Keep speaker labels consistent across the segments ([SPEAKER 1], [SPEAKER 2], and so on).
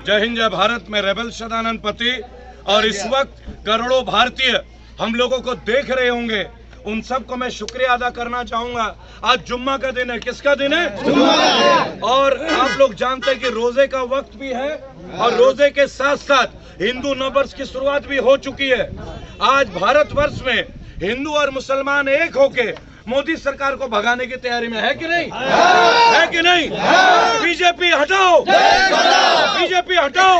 [SPEAKER 1] जय हिंद जय भारत। मैं रेबल सदानंद पति और इस वक्त करोड़ों भारतीय हम लोगों को देख रहे होंगे, उन सबको मैं शुक्रिया अदा करना चाहूंगा। आज जुम्मा का दिन है। किसका दिन है? और आप लोग जानते हैं कि रोजे का वक्त भी है और रोजे के साथ साथ हिंदू नववर्ष की शुरुआत भी हो चुकी है। आज भारतवर्ष में हिंदू और मुसलमान एक होके मोदी सरकार को भगाने की तैयारी में है कि नहीं? है कि नहीं? बीजेपी हटाओ, बीजेपी हटाओ।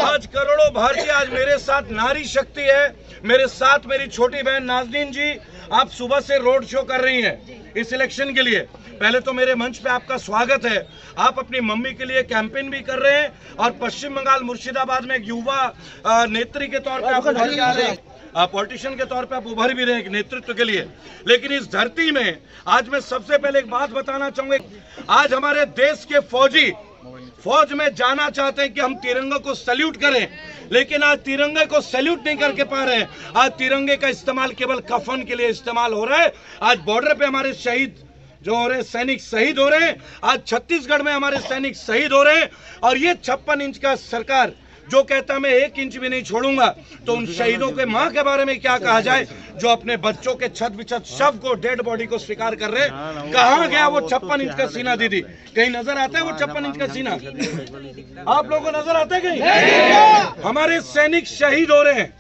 [SPEAKER 1] आज करोड़ों भारतीय, आज मेरे साथ नारी शक्ति है, मेरे साथ मेरी छोटी बहन नाज़नीन जी। आप सुबह से रोड शो कर रही हैं इस इलेक्शन के लिए। पहले तो मेरे मंच पे आपका स्वागत है। आप अपनी मम्मी के लिए कैंपेन भी कर रहे हैं और पश्चिम बंगाल मुर्शिदाबाद में एक युवा नेत्री के तौर पे आप उभर के आ रहे हैं, पॉलिटिशियन के तौर पे आप उभर भी रहे हैं नेतृत्व के लिए। लेकिन इस धरती में आज मैं सबसे पहले एक बात बताना चाहूंगा। आज हमारे देश के फौजी फौज में जाना चाहते हैं कि हम तिरंगे को सैल्यूट करें, लेकिन आज तिरंगे को सैल्यूट नहीं करके पा रहे हैं। आज तिरंगे का इस्तेमाल केवल कफन के लिए इस्तेमाल हो रहा है। आज बॉर्डर पे हमारे शहीद जो हो रहे हैं, सैनिक शहीद हो रहे हैं। आज छत्तीसगढ़ में हमारे सैनिक शहीद हो रहे हैं। और ये 56 इंच का सरकार जो कहता मैं 1 इंच भी नहीं छोड़ूंगा, तो उन शहीदों के मां के बारे में क्या कहा जाए जो अपने बच्चों के छत बिछत शव को, डेड बॉडी को स्वीकार कर रहे? कहां गया वो 56 इंच का सीना? दीदी कहीं नजर आता है वो 56 इंच का सीना? आप लोगों को नजर आता है कहीं? हमारे सैनिक शहीद हो रहे हैं।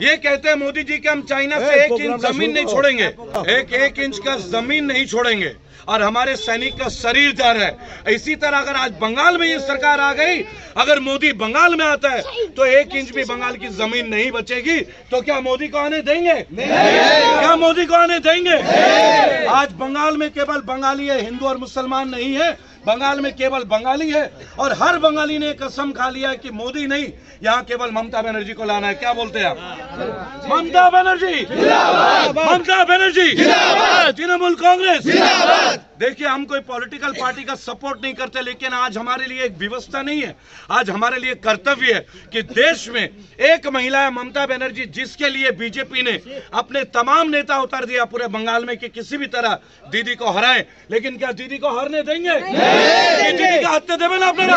[SPEAKER 1] ये कहते हैं मोदी जी कि हम चाइना से 1 इंच जमीन नहीं छोड़ेंगे, एक इंच का जमीन नहीं छोड़ेंगे, और हमारे सैनिक का शरीर जा रहा है। इसी तरह अगर आज बंगाल में ये सरकार आ गई, अगर मोदी बंगाल में आता है तो 1 इंच भी बंगाल की जमीन नहीं बचेगी। तो क्या मोदी को आने देंगे? क्या मोदी को आने देंगे? आज बंगाल में केवल बंगाली है, हिंदू और मुसलमान नहीं है। बंगाल में केवल बंगाली है और हर बंगाली ने कसम खा लिया है कि मोदी नहीं, यहाँ केवल ममता बनर्जी को लाना है। क्या बोलते हैं आप? ममता बनर्जी, ममता बनर्जी, तृणमूल कांग्रेस। देखिए, हम कोई पॉलिटिकल पार्टी का सपोर्ट नहीं करते, लेकिन आज हमारे लिए एक व्यवस्था नहीं है, आज हमारे लिए कर्तव्य है कि देश में एक महिला है ममता बनर्जी, जिसके लिए बीजेपी ने अपने तमाम नेता उतार दिया पूरे बंगाल में कि किसी भी तरह दीदी को हराएं। लेकिन क्या दीदी को हारने देंगे? दीदी का हत्या देवे ना अपना,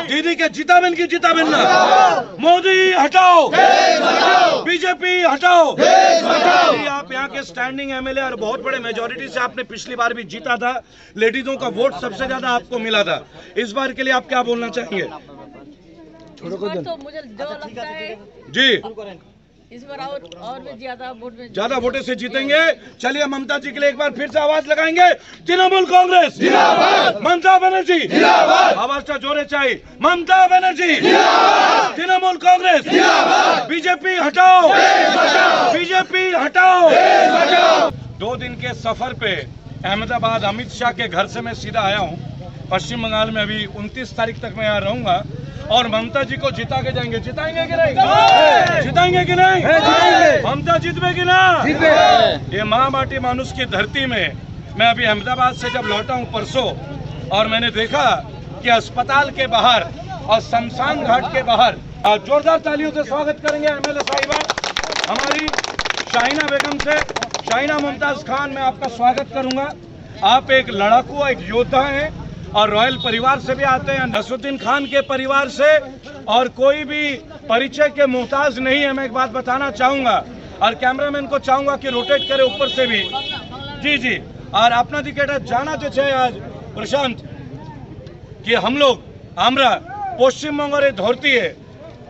[SPEAKER 1] दीदी के जिताबेन की जिताबेन ना। मोदी हटाओ, बीजेपी हटाओ। आप यहाँ के स्टैंडिंग एमएलए और बहुत बड़े मेजोरिटी से आपने पिछली बार भी जीता था, लेडीजों का वोट सबसे ज्यादा आपको मिला था। इस बार के लिए आप क्या बोलना चाहेंगे?
[SPEAKER 2] तो मुझे जो लगता है
[SPEAKER 1] जी
[SPEAKER 2] इस बार और भी
[SPEAKER 1] ज्यादा वोटों से जीतेंगे। चलिए ममता जी के लिए एक बार फिर से आवाज लगाएंगे। तृणमूल कांग्रेस जिंदाबाद, ममता बनर्जी जिंदाबाद। आवाज का जोरे चाहिए। ममता बनर्जी जिंदाबाद, तृणमूल कांग्रेस जिंदाबाद। बीजेपी हटाओ, बीजेपी हटाओ। 2 दिन के सफर पे अहमदाबाद अमित शाह के घर से मैं सीधा आया हूँ पश्चिम बंगाल में। अभी 29 तारीख तक मैं यहाँ रहूंगा और ममता जी को जिता के जाएंगे। जिताएंगे कि नहीं? जिताएंगे कि नहीं? ममता जीतवे कि ना? ये माँ बाटी मानुष की धरती में मैं अभी अहमदाबाद से जब लौटा हूँ परसों, और मैंने देखा कि अस्पताल के बाहर और शमशान घाट के बाहर जोरदार तालियों से स्वागत करेंगे एमएलए साहिबा हमारी शाहीना बेगम से। शाहीना मुमताज खान, मैं आपका स्वागत करूंगा। आप एक लड़ाकू, एक योद्धा हैं और रॉयल परिवार से भी आते हैं, नसरुद्दीन खान के परिवार से, और कोई भी परिचय के मोहताज नहीं है। मैं एक बात बताना चाहूंगा और कैमरामैन को चाहूंगा कि रोटेट करे ऊपर से भी। जी जी। और अपना दिकेटा जाना चाहिए आज प्रशांत कि हम लोग আমরা পশ্চিমবঙ্গের ধরती है,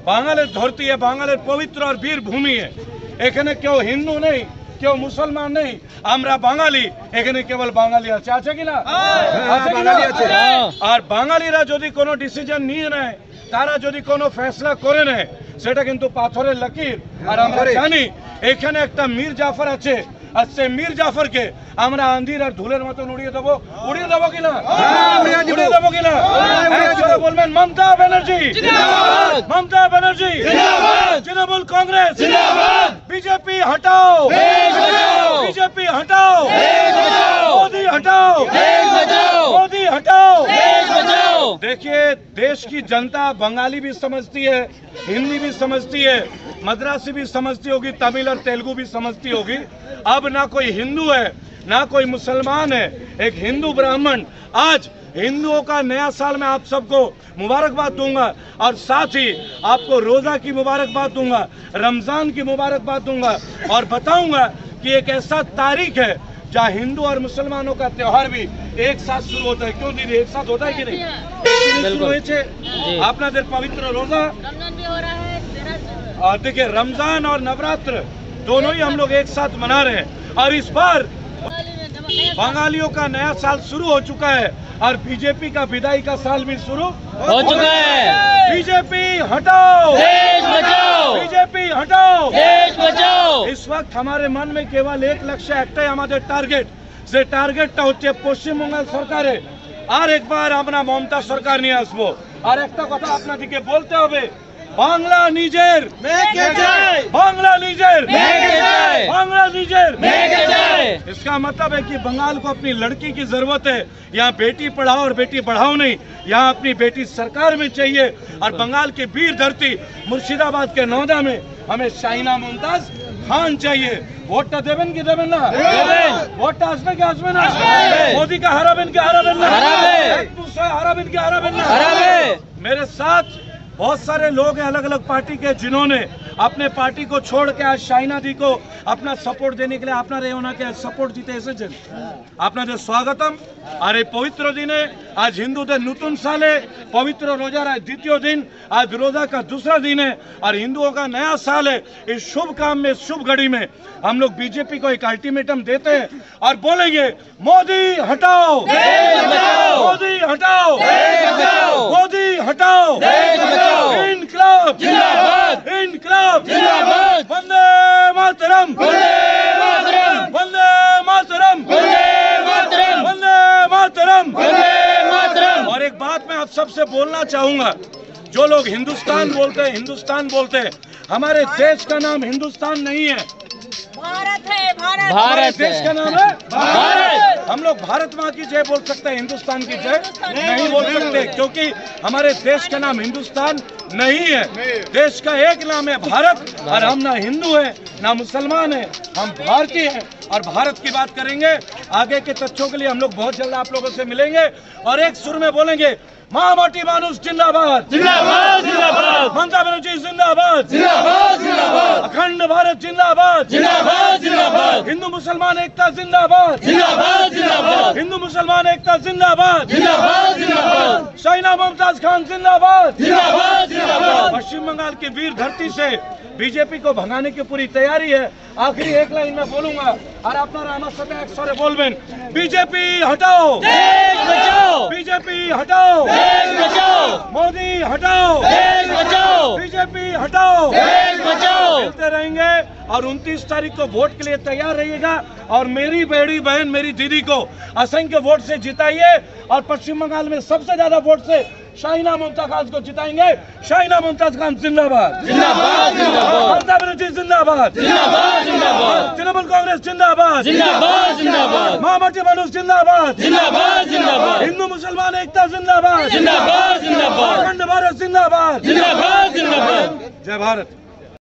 [SPEAKER 1] বাঙালের ধরती है, বাঙালের পবিত্র और वीर भूमि है। এখানে কেউ হিন্দু নেই, কেউ মুসলমান নেই, আমরা বাঙালি। এখানে কেবল বাঙালি আছে, আছে কি না? বাঙালি আছে। আর বাঙালিরা যদি কোনো ডিসিশন নিয়ে নেয়, তারা যদি কোনো ফেসলা করে নেয়, সেটা কিন্তু পাথরের লকির। আর আমরা জানি এখানে একটা মীর জাফর আছে, আর সেই মীর জাফরকে আমরা আন্ধির আর ধুলের মতন উড়িয়ে দেবো। উড়িয়ে দেবো কিনা? উড়িয়ে দেবো কিনা? একসাথে বলবেন মমতা ব্যানার্জি জিন্দাবাদ, মমতা ব্যানার্জি জিন্দাবাদ, তৃণমূল কংগ্রেস জিন্দাবাদ। बीजेपी हटाओ, बीजेपी हटाओ, मोदी हटाओ, मोदी हटाओ। देखिए, देश की जनता बंगाली भी समझती है, हिंदी भी समझती है, मद्रासी भी समझती होगी, तमिल और तेलुगु भी समझती होगी। अब ना कोई हिंदू है ना कोई मुसलमान है। एक हिंदू ब्राह्मण आज हिंदुओं का नया साल मैं आप सबको मुबारकबाद दूंगा और साथ ही आपको रोजा की मुबारकबाद दूंगा, रमजान की मुबारकबाद दूंगा और बताऊंगा कि एक ऐसा तारीख है जहाँ हिंदू और मुसलमानों का त्योहार भी एक साथ शुरू होता है। क्यों दीदी, एक साथ होता है कि नहीं? अपना देर पवित्र रोजा
[SPEAKER 2] रमजान भी हो रहा है,
[SPEAKER 1] और देखिए रमजान और नवरात्र दोनों ही हम लोग एक साथ मना रहे हैं। और इस बार बंगालियों का नया साल शुरू हो चुका है और बीजेपी का विदाई का साल भी शुरू
[SPEAKER 3] हो चुका है।
[SPEAKER 1] बीजेपी हटाओ,
[SPEAKER 3] देश बचाओ,
[SPEAKER 1] बीजेपी हटाओ,
[SPEAKER 3] देश बचाओ।
[SPEAKER 1] इस वक्त हमारे मन में केवल एक लक्ष्य একটাই আমাদের টার্গেট, যে টার্গেটটা হচ্ছে পশ্চিমবঙ্গ সরকারে আর একবার আমরা মমতা সরকার নিয়ে আসবো। আর একটা কথা আপনাদেরকে বলতে হবে, বাংলা নিজের, बांग्ला नीजर, बांग्ला नीजर। इसका मतलब है कि बंगाल को अपनी लड़की की जरूरत है। यहाँ बेटी पढ़ाओ और बेटी बढ़ाओ नहीं, यहाँ अपनी बेटी सरकार में चाहिए। और बंगाल की वीर धरती मुर्शिदाबाद के नौदा में हमें शाहीना मुमताज खान चाहिए। वोट देवेन की देवेन ना, वोट आसमे के आसमे ना, मोदी का हराबेन के हराबेन ना, हराबेन के हराबेन ना। मेरे साथ बहुत सारे लोग हैं अलग अलग पार्टी के, जिन्होंने अपने पार्टी को छोड़ के आज शाहीना दी को अपना सपोर्ट देने के लिए আপনারা ওনাকে সাপোর্ট দিতে এসেছেন। আপনাদের স্বাগতম। আর এই পবিত্র দিনে आज হিন্দুদের নতুন সালে पवित्र रोजा है, द्वितीय दिन, आज रोजा का दूसरा दिन है और हिंदुओं का नया साल है। इस शुभ काम में, शुभ घड़ी में हम लोग बीजेपी को एक अल्टीमेटम देते हैं और बोलेंगे मोदी हटाओ, मोदी हटाओ, मोदी हटाओ, इनकलाब जिंदाबाद, इनकलाब जिंदाबाद, वंदे मातरम, वंदे मातरम, वंदे मातरम। और एक बात मैं आप सबसे बोलना चाहूंगा, जो लोग हिंदुस्तान बोलते हैं, हिंदुस्तान बोलते हैं, हमारे देश का नाम हिंदुस्तान नहीं है,
[SPEAKER 2] भारत है, भारत।
[SPEAKER 3] भारत
[SPEAKER 1] देश का नाम है भारत। हम लोग भारत माँ की जय बोल सकते हैं, हिंदुस्तान की जय नहीं बोल सकते, क्योंकि हमारे देश का नाम हिंदुस्तान नहीं है। देश का एक नाम है भारत और हम ना हिंदू है ना मुसलमान है, हम भारतीय हैं और भारत की बात करेंगे। आगे के तथ्यों के लिए हम लोग बहुत जल्द आप लोगों से मिलेंगे और एक सुर में बोलेंगे महामाटी मानुष जिंदाबाद,
[SPEAKER 3] जिंदाबाद, जिंदाबाद,
[SPEAKER 1] ममता बनर्जी जिंदाबाद,
[SPEAKER 3] जिंदाबाद, जिंदाबाद,
[SPEAKER 1] अखंड भारत जिंदाबाद,
[SPEAKER 3] जिंदाबाद, जिंदाबाद,
[SPEAKER 1] हिंदू मुसलमान एकता जिंदाबाद,
[SPEAKER 3] जिंदाबाद, जिंदाबाद,
[SPEAKER 1] हिंदू मुसलमान एकता जिंदाबाद,
[SPEAKER 3] जिंदाबाद, जिंदाबाद,
[SPEAKER 1] शाहीना मुमताज खान जिंदाबाद,
[SPEAKER 3] जिंदाबाद, जिंदाबाद।
[SPEAKER 1] पश्चिम बंगाल की वीर धरती से बीजेपी को भगाने की पूरी तैयारी है। आखिरी एक लाइन में बोलूंगा और আপনারা আমার সাথে একসাথে বলবেন, बीजेपी हटाओ,
[SPEAKER 3] देश बचाओ,
[SPEAKER 1] बीजेपी हटाओ,
[SPEAKER 3] देश बचाओ,
[SPEAKER 1] मोदी हटाओ,
[SPEAKER 3] देश बचाओ,
[SPEAKER 1] बीजेपी हटाओ।
[SPEAKER 3] देश बचाओ।
[SPEAKER 1] मिलते रहेंगे और 29 तारीख को वोट के लिए तैयार रहिएगा और मेरी बड़ी बहन, मेरी दीदी को असंख्य वोट से जिताइए और पश्चिम बंगाल में सबसे ज्यादा वोट से शाहीना मुमताज खान को जिताएंगे। शाहीना मुमताज खान जिंदाबाद,
[SPEAKER 3] जिंदाबाद, जिंदाबाद,
[SPEAKER 1] ममता बनर्जी जिंदाबाद,
[SPEAKER 3] जिंदाबाद, जिंदाबाद,
[SPEAKER 1] तृणमूल कांग्रेस जिंदाबाद,
[SPEAKER 3] जिंदाबाद, जिंदाबाद,
[SPEAKER 1] महामाटी मानुष जिंदाबाद,
[SPEAKER 3] जिंदाबाद, जिंदाबाद,
[SPEAKER 1] हिंदू मुसलमान एकता जिंदाबाद,
[SPEAKER 3] जिंदाबाद, जिंदाबाद,
[SPEAKER 1] अखंड भारत जिंदाबाद,
[SPEAKER 3] जिंदाबाद, जिंदाबाद।
[SPEAKER 1] जय भारत।